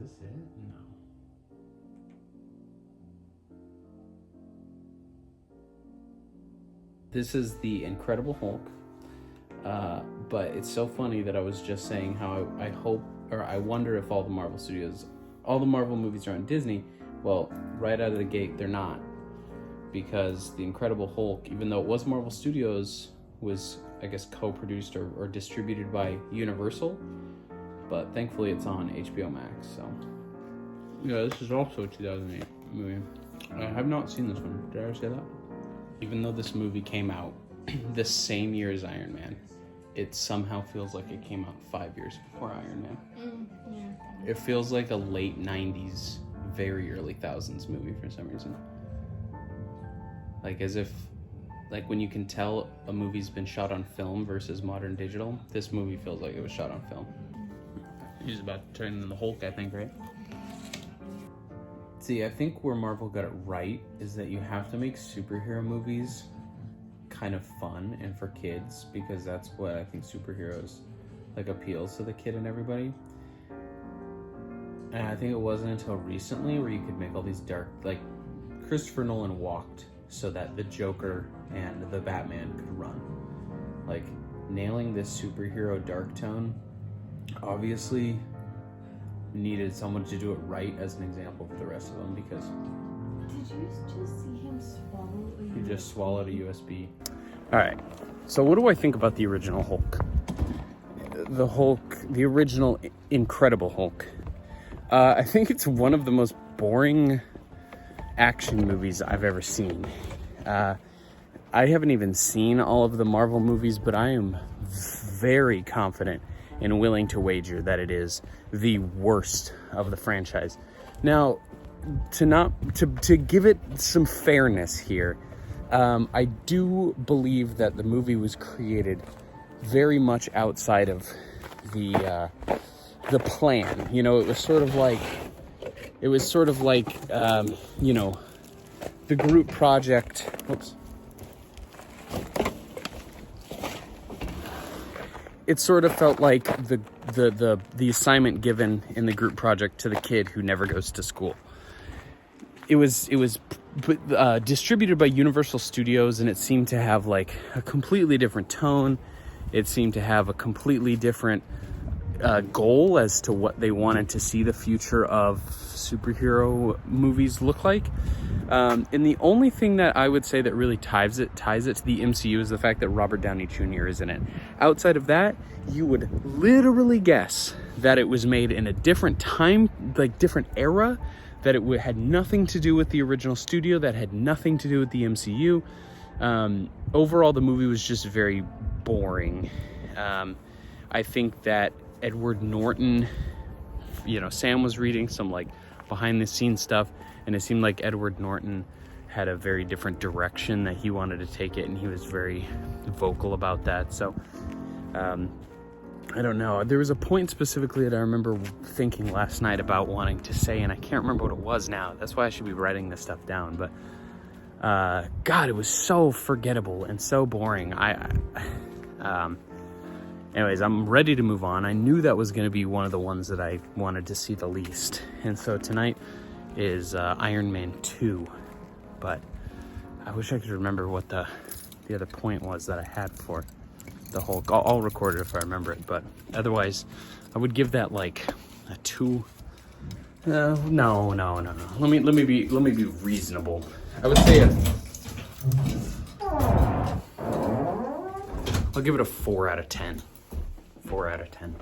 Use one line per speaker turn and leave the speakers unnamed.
this it? No. This is the Incredible Hulk. But it's so funny that I was just saying how I hope, or I wonder if all the Marvel movies are on Disney. Well, right out of the gate, they're not. Because the Incredible Hulk, even though it was Marvel Studios, was, I guess, co-produced or distributed by Universal. But thankfully it's on HBO Max, so. Yeah, this is also a 2008 movie. I have not seen this one. Did I ever say that? Even though this movie came out the same year as Iron Man, it somehow feels like it came out 5 years before Iron Man.
Yeah.
It feels like a late 90s, very early thousands movie for some reason. Like as if, like when you can tell a movie's been shot on film versus modern digital, this movie feels like it was shot on film. He's about to turn into the Hulk, I think, right? See, I think where Marvel got it right is that you have to make superhero movies kind of fun and for kids, because that's what I think superheroes like appeals to the kid and everybody. And I think it wasn't until recently where you could make all these dark, like Christopher Nolan walked so that the Joker and the Batman could run. Like nailing this superhero dark tone obviously needed someone to do it right as an example for the rest of them, because
Did you just see him swallow a
he just swallowed a USB. All right, so what do I think about the original Hulk? The original Incredible Hulk. I think it's one of the most boring action movies I've ever seen. I haven't even seen all of the Marvel movies, but I am very confident and willing to wager that it is the worst of the franchise. Now, to give it some fairness here, I do believe that the movie was created very much outside of the plan. You know, it was sort of like you know, the group project. Oops. It sort of felt like the assignment given in the group project to the kid who never goes to school. It was distributed by Universal Studios, and it seemed to have like a completely different tone. It seemed to have a completely different goal as to what they wanted to see the future of superhero movies look like. And the only thing that I would say that really ties it to the MCU is the fact that Robert Downey Jr. is in it. Outside of that, you would literally guess that it was made in a different time, like different era, that it had nothing to do with the original studio, that had nothing to do with the MCU. Overall, the movie was just very boring. I think that Edward Norton, you know, Sam was reading some like behind the scenes stuff, and it seemed like Edward Norton had a very different direction that he wanted to take it, and he was very vocal about that. So I don't know. There was a point specifically that I remember thinking last night about wanting to say, and I can't remember what it was now. That's why I should be writing this stuff down. But God, it was so forgettable and so boring. Anyways, I'm ready to move on. I knew that was going to be one of the ones that I wanted to see the least. And so tonight is Iron Man 2. But I wish I could remember what the other point was that I had for the Hulk. I'll record it if I remember it. But otherwise, I would give that like a 2. No. Let me be reasonable. I would say I'll give it a 4 out of 10. 4 out of 10.